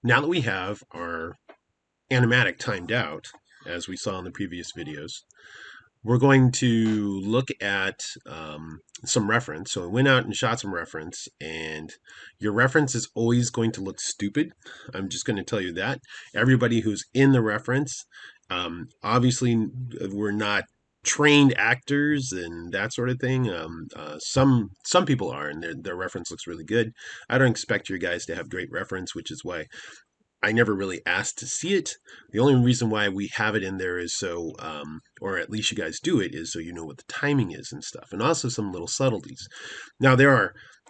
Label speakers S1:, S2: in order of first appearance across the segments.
S1: Now that we have our animatic timed out, as we saw in the previous videos, we're going to look at some reference. So I went out and shot some reference, and your reference is always going to look stupid. I'm just going to tell you that. Everybody who's in the reference, obviously, we're not trained actors and that sort of thing. Some people are, and their reference looks really good. I don't expect your guys to have great reference, which is why I never really asked to see it. The only reason why we have it in there is so, or at least you guys do it, is so you know what the timing is and stuff, and also some little subtleties. Now,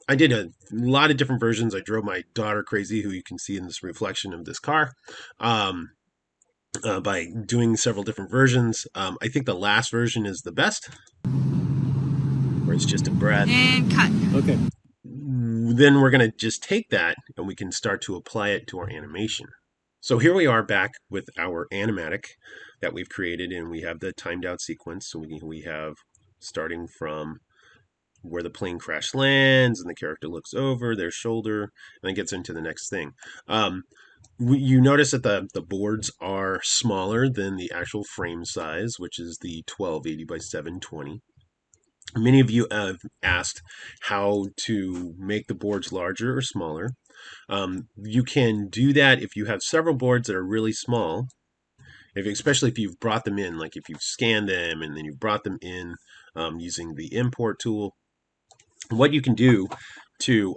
S1: I did a lot of different versions. I drove my daughter crazy, who you can see in this reflection of this car, um, by doing several different versions. I think the last version is the best, where it's just a breath.
S2: And cut.
S1: Okay. Then we're going to just take that and we can start to apply it to our animation. So here we are back with our animatic that we've created, and we have the timed out sequence. So we have starting from where the plane crash lands and the character looks over their shoulder and then gets into the next thing. You notice that the boards are smaller than the actual frame size, which is the 1280 by 720. Many of you have asked how to make the boards larger or smaller. You can do that if you have several boards that are really small, especially if you've brought them in, like if you've scanned them and then you've brought them in using the import tool. What you can do to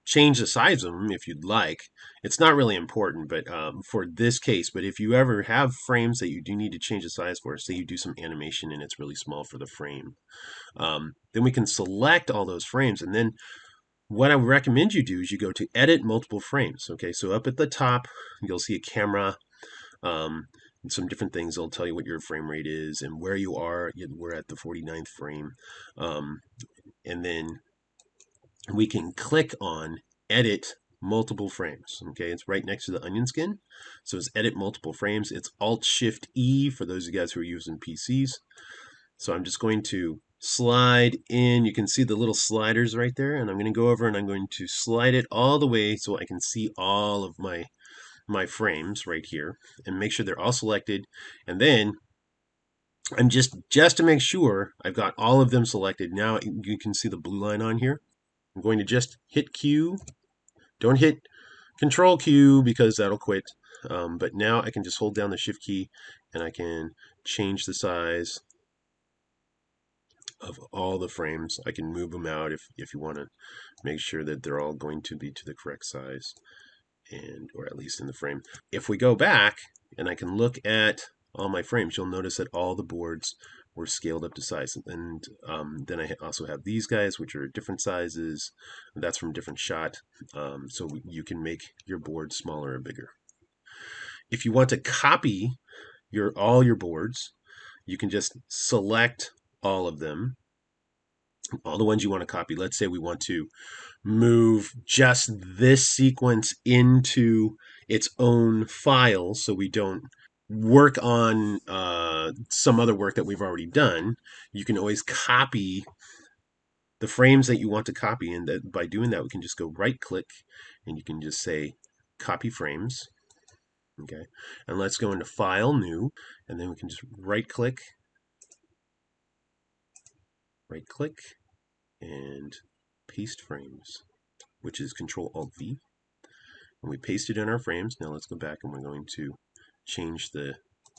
S1: change the size of them if you'd like. It's not really important, but for this case, but if you ever have frames that you do need to change the size for, say you do some animation and it's really small for the frame, then we can select all those frames. And then what I would recommend you do is you go to edit multiple frames. Okay, so up at the top, you'll see a camera, and some different things. They'll tell you what your frame rate is and where you are. We're at the 49th frame. And then we can click on edit multiple frames. Okay, it's right next to the onion skin. So it's edit multiple frames. It's Alt Shift E for those of you guys who are using PCs. So I'm just going to slide in. You can see the little sliders right there, and I'm going to go over and I'm going to slide it all the way so I can see all of my frames right here and make sure they're all selected. And then I'm just to make sure I've got all of them selected. Now you can see the blue line on here. I'm going to just hit Q. Don't hit Control Q because that'll quit. But now I can just hold down the Shift key and I can change the size of all the frames. I can move them out if you want to make sure that they're all going to be to the correct size, and or at least in the frame. If we go back and I can look at all my frames, you'll notice that all the boards were scaled up to size. And then I also have these guys, which are different sizes. That's from different shot. So you can make your board smaller or bigger. If you want to copy all your boards, you can just select all of them, all the ones you want to copy. Let's say we want to move just this sequence into its own file so we don't work on some other work that we've already done. You can always copy the frames that you want to copy, and that by doing that we can just go right click and you can just say copy frames. Okay, and let's go into file, new, and then we can just right click and paste frames, which is Control Alt V. And we paste it in our frames. Now let's go back and we're going to change the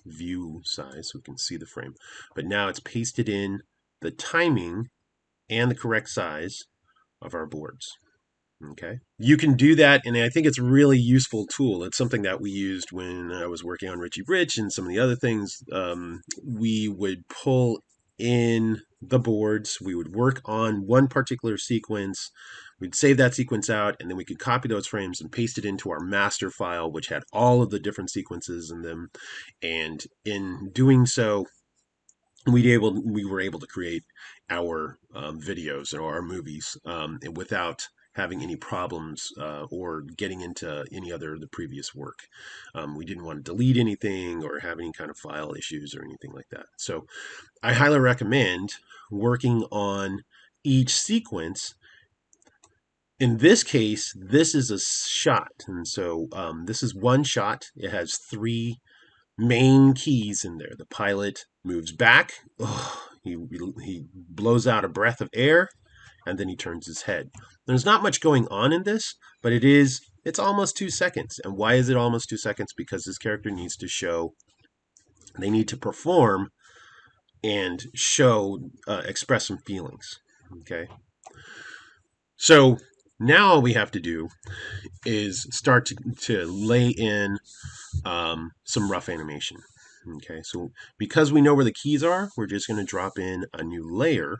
S1: view size so we can see the frame. But now it's pasted in the timing and the correct size of our boards. Okay, you can do that, and I think it's a really useful tool. It's something that we used when I was working on Richie Rich and some of the other things. We would pull in the boards, we would work on one particular sequence, we'd save that sequence out, and then we could copy those frames and paste it into our master file, which had all of the different sequences in them. And in doing so, we were able to create our videos or our movies without having any problems or getting into any other of the previous work. We didn't want to delete anything or have any kind of file issues or anything like that. So I highly recommend working on each sequence In this case, this is a shot. And so this is one shot. It has three main keys in there. The pilot moves back. Oh, he blows out a breath of air, and then he turns his head. There's not much going on in this, but it's almost 2 seconds. And why is it almost 2 seconds? Because this character needs to show, they need to perform and show, express some feelings. Okay. So now all we have to do is start to lay in some rough animation. Okay, so because we know where the keys are, we're just going to drop in a new layer.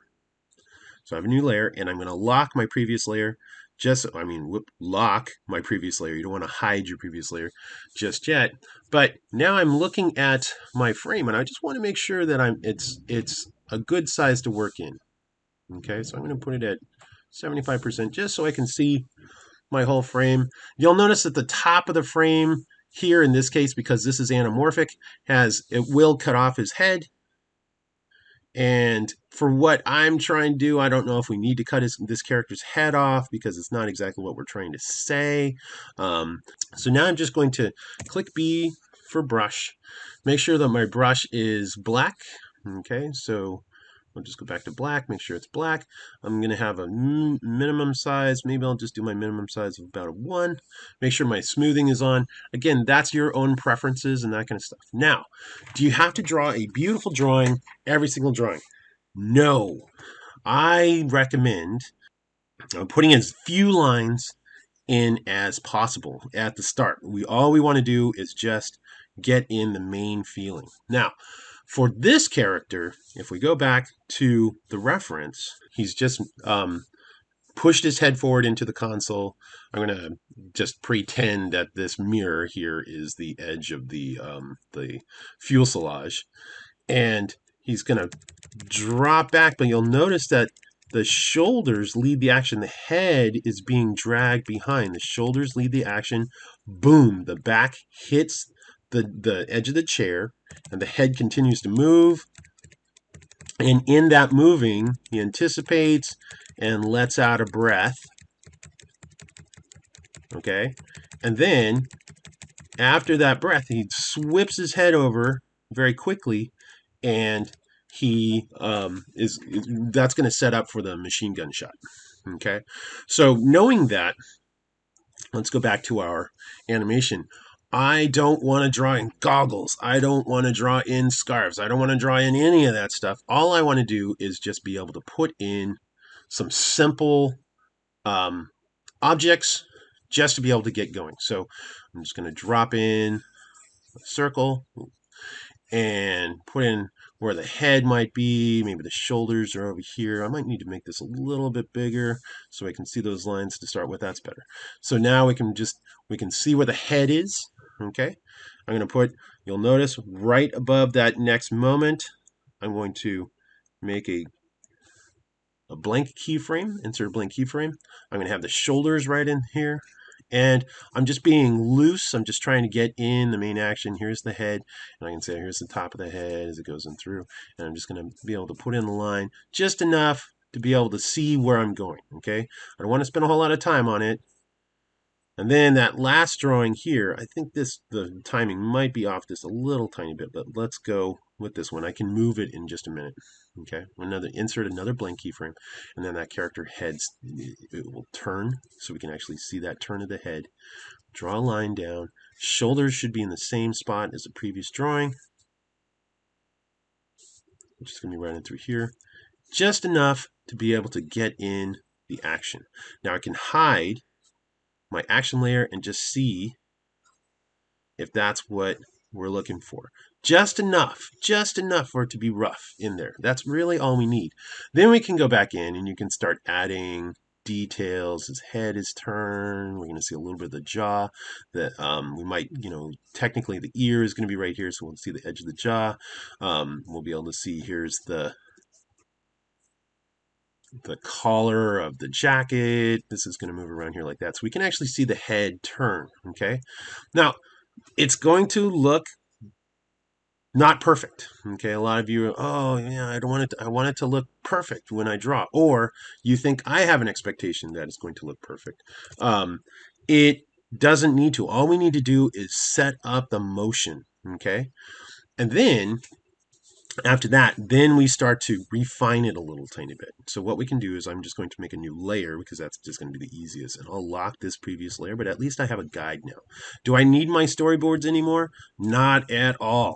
S1: So I have a new layer, and I'm going to lock my previous layer. Lock my previous layer. You don't want to hide your previous layer just yet. But now I'm looking at my frame, and I just want to make sure that it's a good size to work in. Okay, so I'm going to put it at 75% just so I can see my whole frame. You'll notice at the top of the frame here, in this case, because this is anamorphic, it will cut off his head. And for what I'm trying to do, I don't know if we need to cut this character's head off because it's not exactly what we're trying to say. So now I'm just going to click B for brush. Make sure that my brush is black. Okay, so I'll just go back to black, make sure it's black. I'm going to have a minimum size. Maybe I'll just do my minimum size of about a 1. Make sure my smoothing is on. Again, that's your own preferences and that kind of stuff. Now, do you have to draw a beautiful drawing every single drawing? No. I recommend putting as few lines in as possible at the start. All we want to do is just get in the main feeling. Now, for this character, if we go back to the reference, he's just pushed his head forward into the console. I'm going to just pretend that this mirror here is the edge of the fuselage. And he's going to drop back, but you'll notice that the shoulders lead the action. The head is being dragged behind. The shoulders lead the action. Boom, the back hits the edge of the chair, and the head continues to move. And in that moving, he anticipates and lets out a breath. Okay? And then, after that breath, he whips his head over very quickly, and that's going to set up for the machine gun shot. Okay? So, knowing that, let's go back to our animation. I don't want to draw in goggles. I don't want to draw in scarves. I don't want to draw in any of that stuff. All I want to do is just be able to put in some simple objects just to be able to get going. So I'm just going to drop in a circle and put in where the head might be. Maybe the shoulders are over here. I might need to make this a little bit bigger so I can see those lines to start with. That's better. So now we can see where the head is. Okay, I'm going to put, you'll notice right above that next moment, I'm going to make a blank keyframe, insert a blank keyframe. I'm going to have the shoulders right in here. And I'm just being loose. I'm just trying to get in the main action. Here's the head. And I can say, here's the top of the head as it goes in through. And I'm just going to be able to put in the line just enough to be able to see where I'm going. Okay, I don't want to spend a whole lot of time on it. And then that last drawing here, I think the timing might be off just a little tiny bit, but let's go with this one. I can move it in just a minute. Okay, insert another blank keyframe, and then that character heads, it will turn, so we can actually see that turn of the head. Draw a line down. Shoulders should be in the same spot as the previous drawing. I'm just going to be running through here. Just enough to be able to get in the action. Now I can hide my action layer and just see if that's what we're looking for. Just enough for it to be rough in there. That's really all we need. Then we can go back in and you can start adding details. His head is turned. We're going to see a little bit of the jaw. That we might, technically the ear is going to be right here, so we'll see the edge of the jaw. We'll be able to see here's the collar of the jacket. This is going to move around here like that. So we can actually see the head turn, okay? Now, it's going to look Not perfect. Okay, a lot of you, oh yeah, I don't want it. I want it to look perfect when I draw, or you think I have an expectation that it's going to look perfect. It doesn't need to. All we need to do is set up the motion. Okay, and then after that, then we start to refine it a little tiny bit. So what we can do is I'm just going to make a new layer because that's just going to be the easiest. And I'll lock this previous layer, but at least I have a guide now. Do I need my storyboards anymore? Not at all.